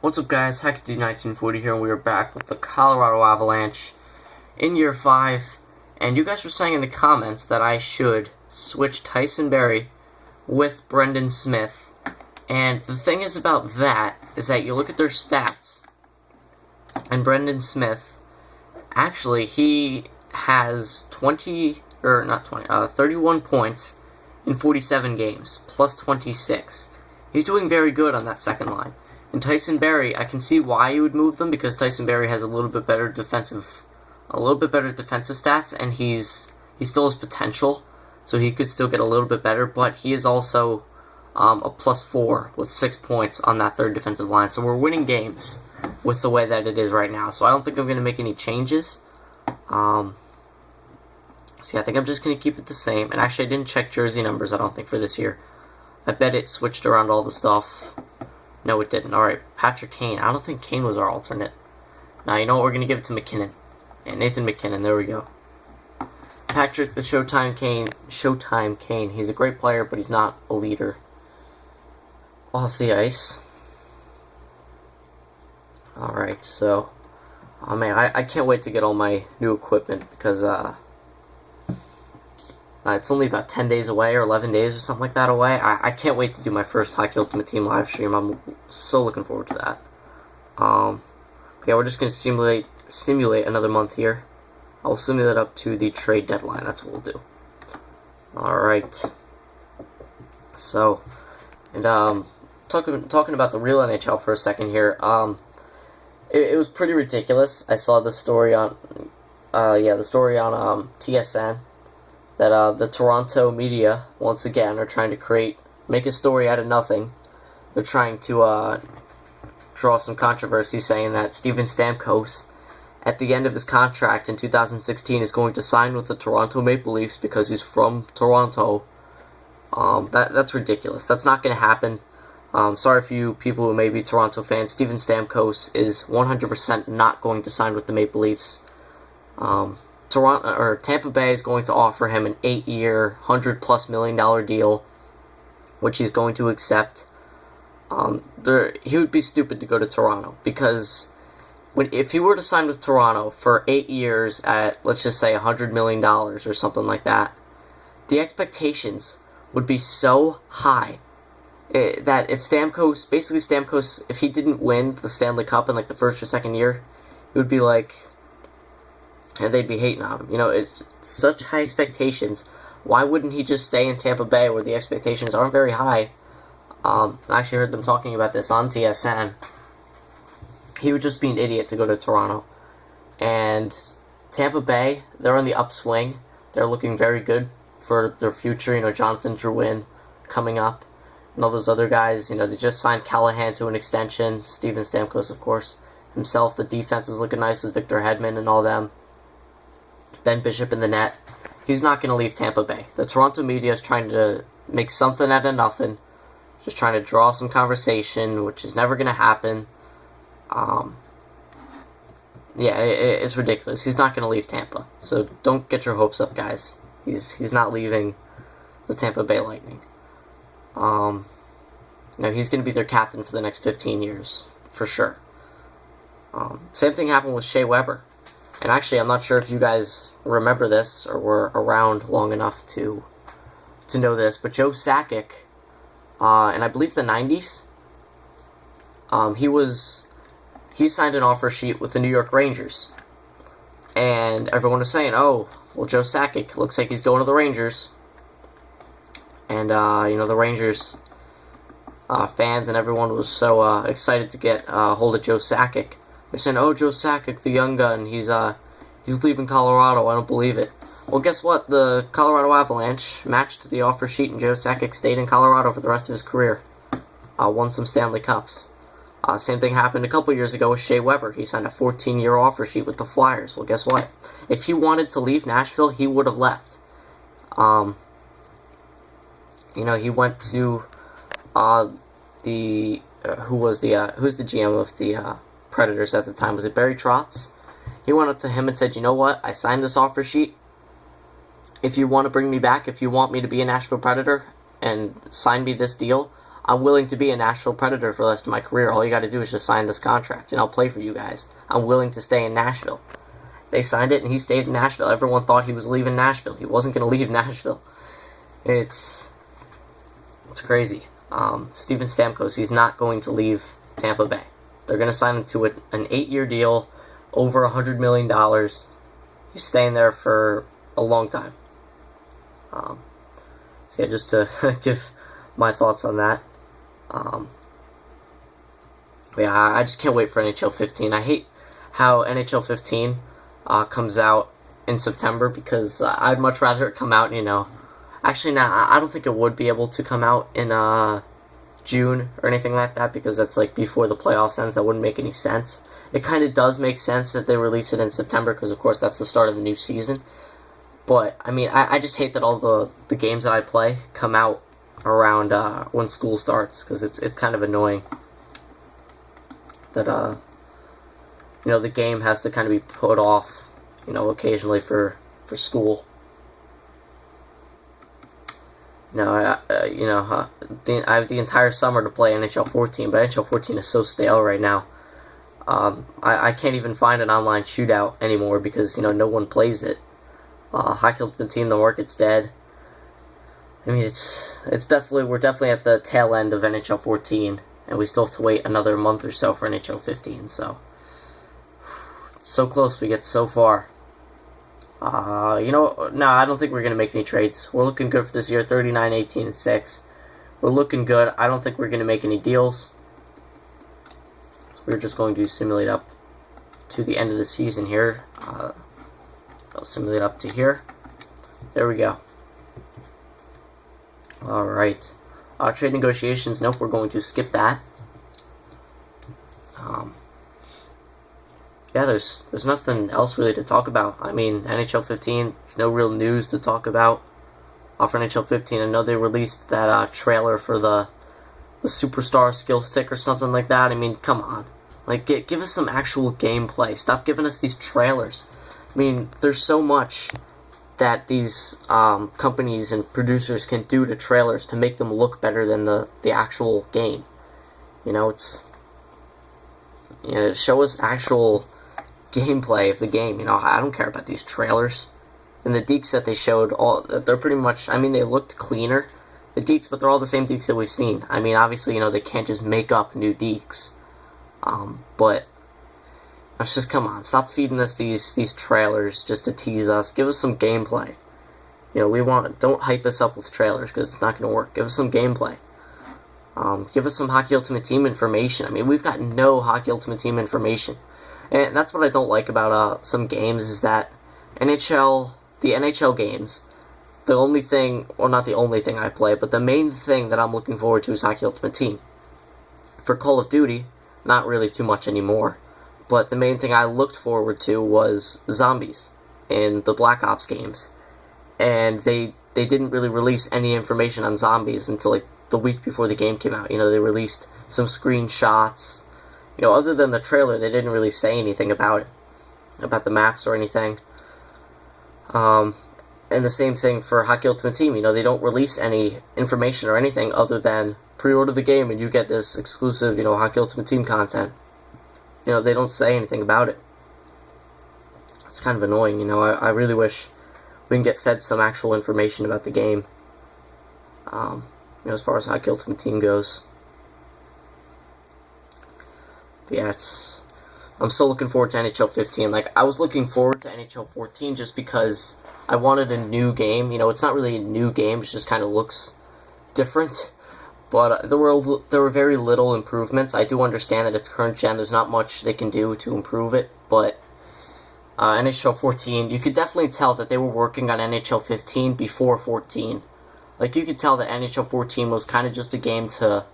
What's up, guys? HackedD1940 here, and we are back with the Colorado Avalanche in Year 5. And you guys were saying in the comments that I should switch Tyson Barrie with Brendan Smith. And the thing is about that is that you look at their stats, and Brendan Smith, actually, he has 31 points in 47 games, plus 26. He's doing very good on that second line. And Tyson Barrie, I can see why you would move them, because Tyson Barrie has a little bit better defensive stats, and he still has potential, so he could still get a little bit better. But he is also a +4 with 6 points on that third defensive line. So we're winning games with the way that it is right now. So I don't think I'm going to make any changes. I think I'm just going to keep it the same. And actually, I didn't check jersey numbers, I don't think, for this year. I bet it switched around all the stuff. No, it didn't. Alright, Patrick Kane. I don't think Kane was our alternate. Now, you know what? We're going to give it to McKinnon. Yeah, Nathan McKinnon. There we go. Patrick the Showtime Kane. He's a great player, but he's not a leader off the ice. Alright, so... Oh, man, I can't wait to get all my new equipment, because, it's only about 10 days away, or 11 days, or something like that away. I can't wait to do my first Hockey Ultimate Team live stream. I'm so looking forward to that. Yeah, we're just going to simulate another month here. I'll simulate up to the trade deadline. That's what we'll do. Alright. So, and, talking about the real NHL for a second here, it was pretty ridiculous. I saw the story on, TSN. That the Toronto media, once again, are trying to make a story out of nothing. They're trying to draw some controversy, saying that Steven Stamkos, at the end of his contract in 2016, is going to sign with the Toronto Maple Leafs because he's from Toronto. That's ridiculous. That's not going to happen. Sorry for you people who may be Toronto fans. Steven Stamkos is 100% not going to sign with the Maple Leafs. Tampa Bay is going to offer him an 8-year, $100+ million deal, which he's going to accept. He would be stupid to go to Toronto, because if he were to sign with Toronto for 8 years at, let's just say, $100 million or something like that, the expectations would be so high that if Stamkos, if he didn't win the Stanley Cup in like the first or second year, it would be like, and they'd be hating on him. You know, it's such high expectations. Why wouldn't he just stay in Tampa Bay, where the expectations aren't very high? I actually heard them talking about this on TSN. He would just be an idiot to go to Toronto. And Tampa Bay, they're on the upswing. They're looking very good for their future. You know, Jonathan Drouin coming up, and all those other guys. You know, they just signed Callahan to an extension. Steven Stamkos, of course, himself. The defense is looking nice with Victor Hedman and all them. Ben Bishop in the net. He's not going to leave Tampa Bay. The Toronto media is trying to make something out of nothing. Just trying to draw some conversation, which is never going to happen. It's ridiculous. He's not going to leave Tampa. So don't get your hopes up, guys. He's not leaving the Tampa Bay Lightning. He's going to be their captain for the next 15 years, for sure. Same thing happened with Shea Weber. And actually, I'm not sure if you guys remember this or were around long enough to know this, but Joe Sakic, in I believe the 90s, he signed an offer sheet with the New York Rangers. And everyone was saying, oh, well, Joe Sakic looks like he's going to the Rangers. And, the Rangers fans and everyone was so excited to get hold of Joe Sakic. They're saying, oh, Joe Sakic, the young gun, he's leaving Colorado. I don't believe it. Well, guess what? The Colorado Avalanche matched the offer sheet, and Joe Sakic stayed in Colorado for the rest of his career. Won some Stanley Cups. Same thing happened a couple years ago with Shea Weber. He signed a 14-year offer sheet with the Flyers. Well, guess what? If he wanted to leave Nashville, he would have left. He went to who's the GM of the Predators at the time? Was it Barry Trotz? He went up to him and said, you know what? I signed this offer sheet. If you want to bring me back, if you want me to be a Nashville Predator and sign me this deal, I'm willing to be a Nashville Predator for the rest of my career. All you got to do is just sign this contract, and I'll play for you guys. I'm willing to stay in Nashville. They signed it, and he stayed in Nashville. Everyone thought he was leaving Nashville. He wasn't going to leave Nashville. It's crazy. Steven Stamkos, he's not going to leave Tampa Bay. They're going to sign him to an 8-year deal, over $100 million. He's staying there for a long time. So yeah, just to give my thoughts on that. Yeah, I just can't wait for NHL 15. I hate how NHL 15 comes out in September, because I'd much rather it come out, Actually, I don't think it would be able to come out in June or anything like that, because that's like before the playoffs ends. That wouldn't make any sense. It kind of does make sense that they release it in September, because of course that's the start of the new season. But I mean, I just hate that all the games that I play come out around when school starts, because it's kind of annoying that the game has to kind of be put off occasionally for school. I have the entire summer to play NHL 14, but NHL 14 is so stale right now. I can't even find an online shootout anymore, because no one plays it. Hockey Ultimate Team, the market's dead. I mean, we're definitely at the tail end of NHL 14, and we still have to wait another month or so for NHL 15. So close, we get so far. No, I don't think we're going to make any trades. We're looking good for this year, 39, 18, and 6. We're looking good. I don't think we're going to make any deals. So we're just going to simulate up to the end of the season here. I'll simulate up to here. There we go. Alright. Trade negotiations, nope, we're going to skip that. Yeah, there's nothing else really to talk about. I mean, NHL 15, there's no real news to talk about. For NHL 15, I know they released that trailer for the Superstar Skill Stick or something like that. I mean, come on. Like, give us some actual gameplay. Stop giving us these trailers. I mean, there's so much that these companies and producers can do to trailers to make them look better than the actual game. Show us actual gameplay of the game. I don't care about these trailers. And the deeks that they showed, they're pretty much, I mean, they looked cleaner, the deeks, but they're all the same deeks that we've seen. I mean, obviously, they can't just make up new deeks. But let's just, come on, stop feeding us these trailers just to tease us. Give us some gameplay. Don't hype us up with trailers, because it's not going to work. Give us some gameplay. Give us some Hockey Ultimate Team information. I mean, we've got no Hockey Ultimate Team information. And that's what I don't like about some games, is that the NHL games, the only thing, well, not the only thing I play, but the main thing that I'm looking forward to is Hockey Ultimate Team. For Call of Duty, not really too much anymore, but the main thing I looked forward to was zombies in the Black Ops games. And they didn't really release any information on zombies until like the week before the game came out. They released some screenshots. Other than the trailer, they didn't really say anything about it, about the maps or anything. And the same thing for Hockey Ultimate Team. They don't release any information or anything other than pre-order the game and you get this exclusive, Hockey Ultimate Team content. They don't say anything about it. It's kind of annoying. I really wish we can get fed some actual information about the game. As far as Hockey Ultimate Team goes. But yeah, I'm still looking forward to NHL 15. Like, I was looking forward to NHL 14 just because I wanted a new game. It's not really a new game, it just kind of looks different. But there were very little improvements. I do understand that it's current gen, there's not much they can do to improve it, but NHL 14, you could definitely tell that they were working on NHL 15 before 14. Like, you could tell that NHL 14 was kind of just a game to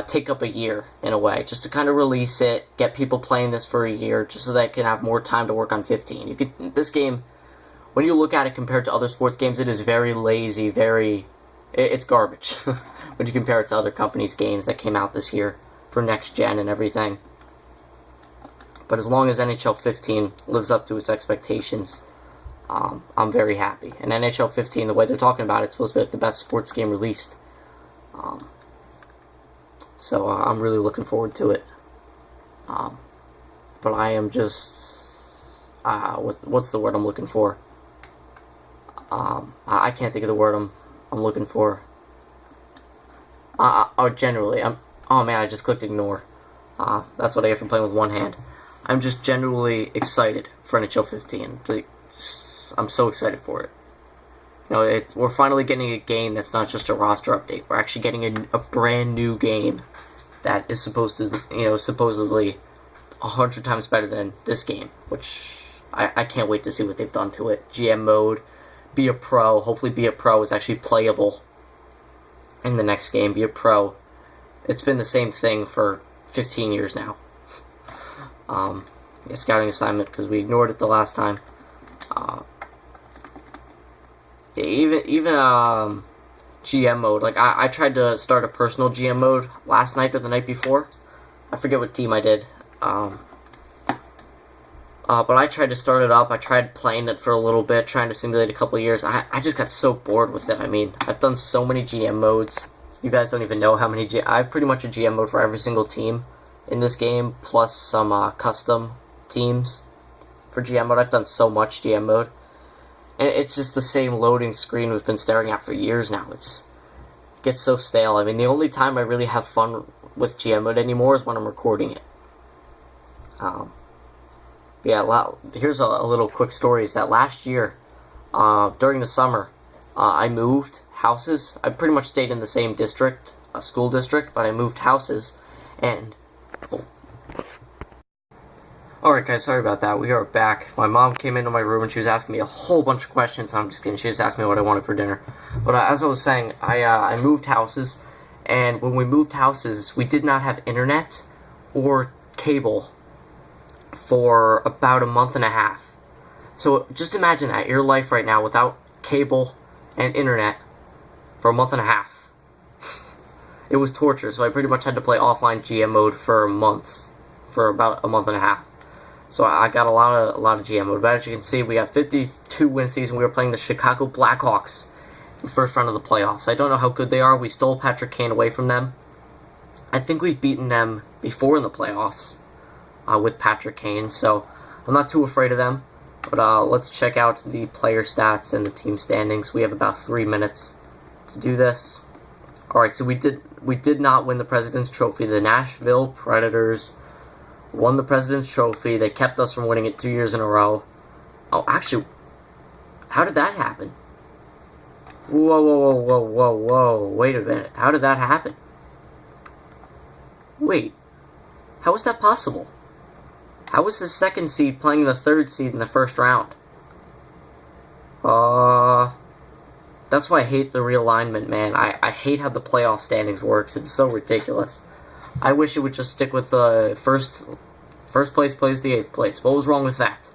take up a year, in a way. Just to kind of release it, get people playing this for a year, just so they can have more time to work on 15. This game, when you look at it compared to other sports games, it is very lazy, it's garbage. When you compare it to other companies' games that came out this year for next gen and everything. But as long as NHL 15 lives up to its expectations, I'm very happy. And NHL 15, the way they're talking about it, it's supposed to be the best sports game released. So I'm really looking forward to it. But I am just what's the word I'm looking for? I can't think of the word I'm looking for. Generally, oh man, I just clicked ignore. That's what I get from playing with one hand. I'm just genuinely excited for NHL 15. I'm so excited for it. You know, we're finally getting a game that's not just a roster update. We're actually getting a brand new game that is supposed to, supposedly 100 times better than this game, which I can't wait to see what they've done to it. GM mode, be a pro. Hopefully be a pro is actually playable in the next game. Be a pro. It's been the same thing for 15 years now. Scouting assignment, because we ignored it the last time. Even GM mode. Like, I tried to start a personal GM mode last night or the night before. I forget what team I did. But I tried to start it up. I tried playing it for a little bit, trying to simulate a couple of years. I just got so bored with it. I mean, I've done so many GM modes. You guys don't even know how many I have pretty much a GM mode for every single team in this game, plus some custom teams for GM mode. I've done so much GM mode. And it's just the same loading screen we've been staring at for years now. It gets so stale. I mean, the only time I really have fun with GM mode anymore is when I'm recording it. Here's a little quick story. Is that last year, during the summer, I moved houses. I pretty much stayed in the same district, school district, but I moved houses. And alright guys, sorry about that. We are back. My mom came into my room and she was asking me a whole bunch of questions. I'm just kidding. She just asked me what I wanted for dinner. But as I was saying, I moved houses, and when we moved houses, we did not have internet or cable for about a month and a half. So just imagine that, your life right now without cable and internet for a month and a half. It was torture, so I pretty much had to play offline GM mode for months, for about a month and a half. So I got a lot of GM mode. But as you can see, we got 52 win season. We were playing the Chicago Blackhawks in the first round of the playoffs. I don't know how good they are. We stole Patrick Kane away from them. I think we've beaten them before in the playoffs with Patrick Kane, so I'm not too afraid of them. But let's check out the player stats and the team standings. We have about 3 minutes to do this. Alright, so we did not win the President's Trophy. The Nashville Predators won the President's Trophy. They kept us from winning it 2 years in a row. Oh, actually, how did that happen? Whoa. Wait a minute. How did that happen? Wait. How is that possible? How is the second seed playing the third seed in the first round? That's why I hate the realignment, man. I hate how the playoff standings works. It's so ridiculous. I wish it would just stick with the first place plays the 8th place. What was wrong with that?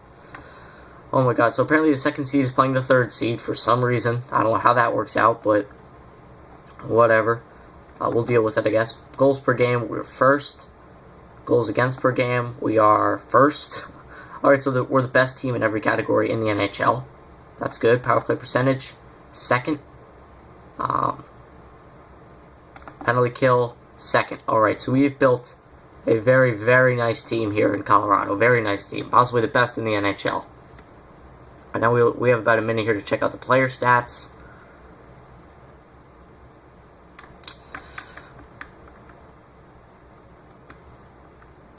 Oh my god, so apparently the second seed is playing the third seed for some reason. I don't know how that works out, but whatever. We'll deal with it, I guess. Goals per game, we're first. Goals against per game, we are first. Alright, so we're the best team in every category in the NHL. That's good. Power play percentage, second. Penalty kill, second. Alright, so we've built a very, very nice team here in Colorado. Very nice team. Possibly the best in the NHL. And now we have about a minute here to check out the player stats.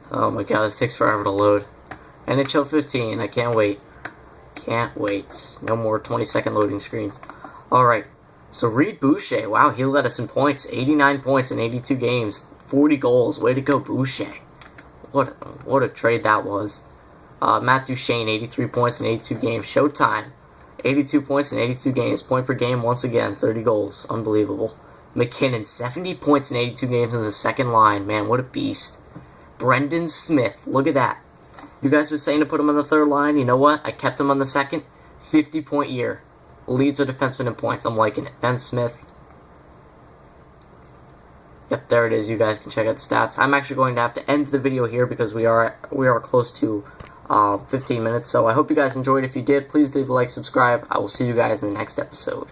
Oh my god, this takes forever to load. NHL 15, I can't wait. Can't wait. No more 20-second loading screens. Alright, so Reed Boucher, wow, he led us in points. 89 points in 82 games. 40 goals. Way to go, Boucher. What a trade that was. Matt Duchene, 83 points in 82 games. Showtime, 82 points in 82 games. Point per game, once again, 30 goals. Unbelievable. McKinnon, 70 points in 82 games in the second line. Man, what a beast. Brendan Smith, look at that. You guys were saying to put him on the third line. You know what? I kept him on the second. 50-point year. Leads a defenseman in points. I'm liking it. Ben Smith. Yep, there it is. You guys can check out the stats. I'm actually going to have to end the video here because we are close to 15 minutes. So I hope you guys enjoyed. If you did, please leave a like, subscribe. I will see you guys in the next episode.